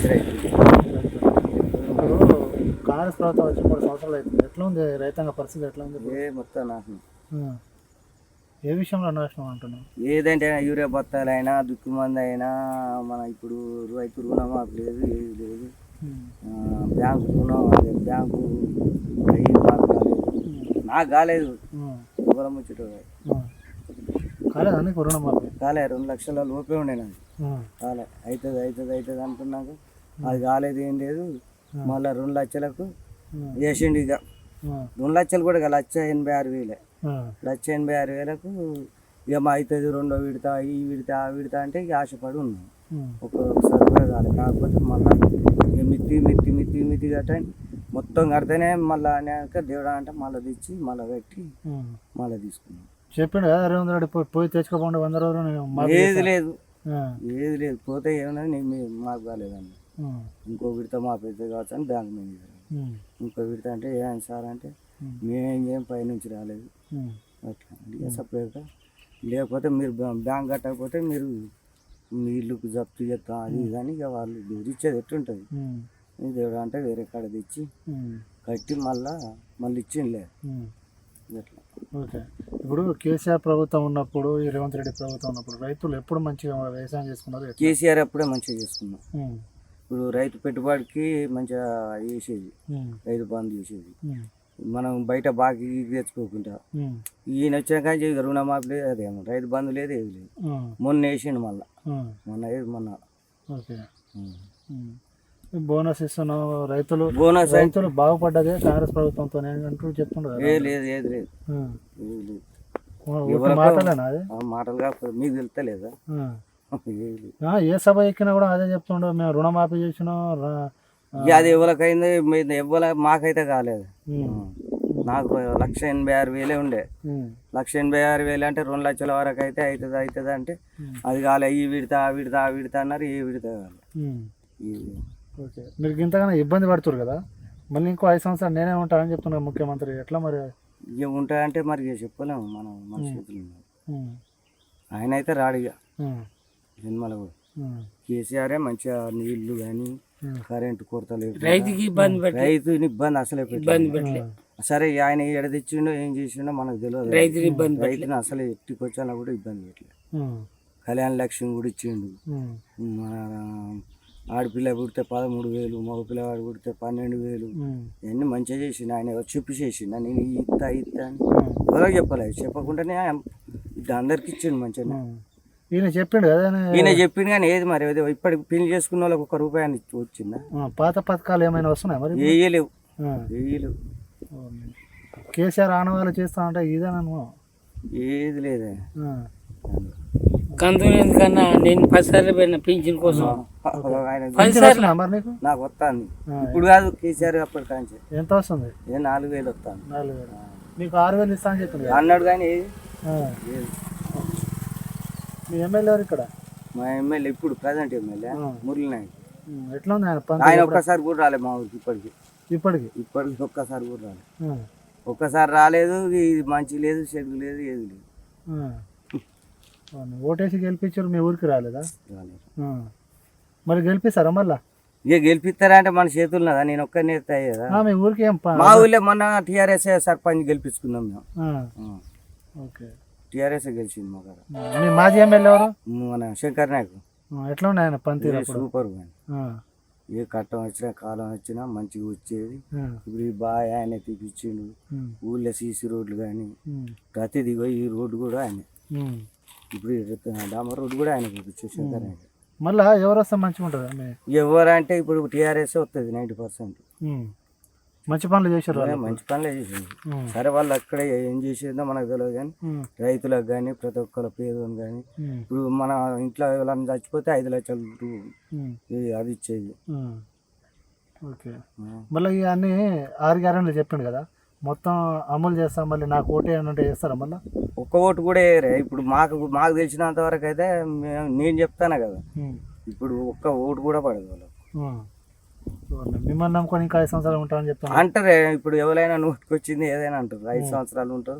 మంచి రైతు. ఇప్పుడు కాంగ్రెస్ ప్రభుత్వం వచ్చి 3 సంవత్సరాలు అవుతుంది. ఎట్లా ఉంది రైతాంగ పరిస్థితి, ఎట్లా ఉంది? మొత్తం నాశనం. ఏ విషయంలో నాశనం అంటున్నావు? ఏదంటే యూరియా బత్తాలైనా దుక్కు మంది అయినా మన ఇప్పుడు రైతు రుణమాఫీ లేదు, ఏది లేదు. బ్యాంకు రుణం అదే బ్యాంకు మాకు కాలేదు, నాకు కాలేదు. ఎవరం ముచ్చటోడు కాలేదు అన్నీ రుణమాఫీ కాలే. 2 లక్షల లోపే ఉండే నాకు. కాలే. అవుతుంది అవుతుంది అవుతుంది అంటున్నాక అది కాలేదు, ఏం లేదు. మళ్ళీ 2 లక్షలకు వేసిండు. ఇక 2 లక్షలు కూడా 1,86,000. 1,86,000కు ఇక మా అవుతుంది, 2వ విడత, ఈ విడత, ఆ విడత అంటే ఇక ఆశపడి ఉన్నాం. ఒక్కొక్కసారి కూడా కాలేదు. కాకపోతే మళ్ళీ ఇక మిత్తి కట్టండి మొత్తం కడితేనే మళ్ళీ అనేక దేవుడా అంటే మళ్ళీ తెచ్చి మళ్ళీ పెట్టి మళ్ళీ తీసుకున్నాం. చెప్పిండు కదా రేవంత్ రెడ్డి పోయి తెచ్చుకోకుండా 100 రోజులు. ఏది లేదు, ఏది లేదు. పోతే ఏమన్నా మాకు కాలేదండి. ఇంకో విడత మా పెద్ద కావచ్చు అని బ్యాంక్ మేనేజర్. ఇంకో విడత అంటే ఏం సార్ అంటే మేమేం చేయం, పైనుంచి రాలేదు అట్లా. ఇక సపరేట్గా లేకపోతే మీరు బ్యాంక్ కట్టకపోతే మీరు మీ ఇల్లుకు జప్తు చేస్తాం అది ఇది అని ఇక వాళ్ళు బెదిరించేది ఎట్టుంటుంది. దేవుడు అంటే వేరే కాడ తెచ్చి కట్టి మళ్ళీ ఇచ్చిండే అట్లా. ఓకే. ఇప్పుడు కేసీఆర్ ప్రభుత్వం ఉన్నప్పుడు, ఈ రేవంత్ రెడ్డి ప్రభుత్వం ఉన్నప్పుడు రైతులు ఎప్పుడు మంచిగా వ్యవసాయం చేసుకున్నారు? కేసీఆర్ అప్పుడే మంచిగా చేసుకున్నాం. ఇప్పుడు రైతు పెట్టుబడికి మంచిగా చేసేది, రైతు బంధు చేసేది. మనం బయట బాగా తెచ్చుకోకుండా ఈయన వచ్చిన కానీ రుణమాఫీ లేదు, అదేమో రైతు బంధు లేదు, ఏది లేదు. మొన్న వేసిండు మళ్ళీ, మొన్న. ఓకే. బోనస్ ఇస్తున్నాం, రైతులు బాగుపడ్డదే కాంగ్రెస్ ప్రభుత్వంతో అంటూ చెప్తున్నారు. లేదు, ఏది లేదు. మాటలేనా అది? మాటలు కాకపోతే మీకు తెలుస్తలేదా? ఏ సభ ఎక్కినా కూడా అదే చెప్తుండ్రు, మేము రుణమాఫీ చేసినాం. అది ఎవరికైంది, మాకైతే కాలేదు. నాకు 1,86,000 ఉండే. 1,86,000 అంటే 2 లక్షల వరకు అయితే అవుతుంది అంటే అది కాలే. ఈ విడత ఆ విడత ఆ విడత అన్నారు, ఏ విడత కాలే. ఓకే. మీరు ఇంతగానో ఇబ్బంది పడుతున్నారు కదా, మళ్ళీ ఇంకో 5 సంవత్సరాలు నేనే ఉంటానని చెప్తున్నారు ముఖ్యమంత్రి. ఎట్లా మరి? ఇక ఉంటాయంటే మరి చెప్పలేము మనం, మన చేతులు. ఆయన అయితే రాడిగా సినిమాలో కూడా. కేసీఆరే మంచిగా నీళ్లు కానీ కరెంటు కొరత లేదు, రైతుని ఇబ్బంది అసలే పెట్టలేదు. సరే ఆయన ఎడ తెచ్చిండో ఏం చేసిండో మనకు తెలియదు. రైతుని అసలు ఎట్టుకొచ్చాలో కూడా ఇబ్బంది పెట్టలేదు. కళ్యాణ లక్ష్యం కూడా ఇచ్చిండు. ఆడపిల్ల పుడితే 13,000, మగ పిల్లవాడు పుడితే 12,000. ఇవన్నీ మంచిగా చేసిండు. ఆయన చూపి చేసిండు. నేను ఇస్తా అని ఎవరో చెప్పలేదు, చెప్పకుండానే అందరికి ఇచ్చిండు మంచిగా. ఈయన చెప్పిండు కదా, ఈయన చెప్పిండు కానీ ఏది మరి ఇప్పటికి పెళ్లి చేసుకున్న వాళ్ళకి 1 రూపాయి వచ్చిందా? పాత పథకాలు ఏమైనా వస్తున్నాయి మరి? వేయలేవు. కేసీఆర్ ఆనవాళ్ళు చేస్తా అంటే ఇదేనా? ఏది లేదే. కన్నా నేను 10 సార్లు పోయిన పింఛన్ కోసం. నాకు వస్తాను ఇప్పుడు కాదు, కేసీఆర్ అప్పటి కాంచి. ఎంత వస్తుంది? 4,000 వస్తాను. 4,000. మీకు 6,000 ఇస్తా అని చెప్పింది అన్నాడు కానీ మీ ఎమ్మెల్యే ఎవరు ఇక్కడ? మా ఎమ్మెల్యే ఇప్పుడు ప్రజెంట్ ఎమ్మెల్యే మురళి నాయక్. ఎట్లా ఉంది ఆయన ఒక్కసారి కూడా రాలేదు మా ఊరికి. ఇప్పటికి ఒక్కసారి కూడా రాలేదు. ఒక్కసారి రాలేదు. ఇది మంచి లేదు, చెడు లేదు, ఏది లేదు. ఓటేసి గెలిపించారు, మీ ఊరికి రాలేదా? మరి గెలిపిస్తారా మళ్ళా? ఇక గెలిపిస్తారా అంటే మన చేతులు ఉన్నదా? నేను ఒక్కరిని ఎత్తాయి కదా. మీ ఊరికి ఏం? మా ఊళ్ళో మొన్న టీఆర్ఎస్ సర్పంచ్ గెలిపించుకున్నాం మేము. ఓకే. టీఆర్ఎస్ గెలిచింది మా కాడ. మీ మాజీ ఎమ్మెల్యే ఎవరు? మన శంకర్ నాయక్. ఎట్లా ఉన్నాయి ఆయన పనితీరు? సూపర్. ఏ కట్టం వచ్చినా కాలం వచ్చినా మంచిగా వచ్చేది. ఇప్పుడు బాగా ఆయన తీపిచ్చిండు. ఊళ్ళో సీసీ రోడ్లు కానీ ప్రతిదీ. ఈ రోడ్డు కూడా ఆయన, ఇప్పుడు డామర్ రోడ్డు కూడా ఆయన చూపించే శంకర్ నాయక్. మళ్ళా ఎవరు వస్తే మంచిగా ఉంటుంది? ఎవరంటే ఇప్పుడు టీఆర్ఎస్ వస్తుంది 90%. మంచి పనులు చేశారు, మంచి పనులే చేసింది. సరే వాళ్ళు అక్కడ ఏం చేసిందో మనకు తెలియదు కానీ రైతులకు కానీ ప్రతి ఒక్కరు పేదోని కానీ ఇప్పుడు మన ఇంట్లో ఎవరైనా చచ్చిపోతే 5 లక్షలు అది ఇచ్చేది. ఓకే. మళ్ళీ ఇవన్నీ 6 గ్యారెంటీలు చెప్పిండు కదా, మొత్తం అమలు చేస్తాం. మళ్ళీ నాకు ఓటు అంటే చేస్తారా? మళ్ళీ ఒక్క ఓటు కూడా వేయరే. ఇప్పుడు మాకు తెలిసినంత వరకు అయితే నేను చెప్తాను కదా, ఇప్పుడు ఒక్క ఓటు కూడా పడదు వాళ్ళకు. మిమ్మల్ని నమ్ముకొని ఇంకా 5 సంవత్సరాలు ఉంటారని చెప్తాను అంటారే. ఇప్పుడు ఎవరైనా నోటికి వచ్చింది ఏదైనా అంటారు, 5 సంవత్సరాలు ఉంటారు.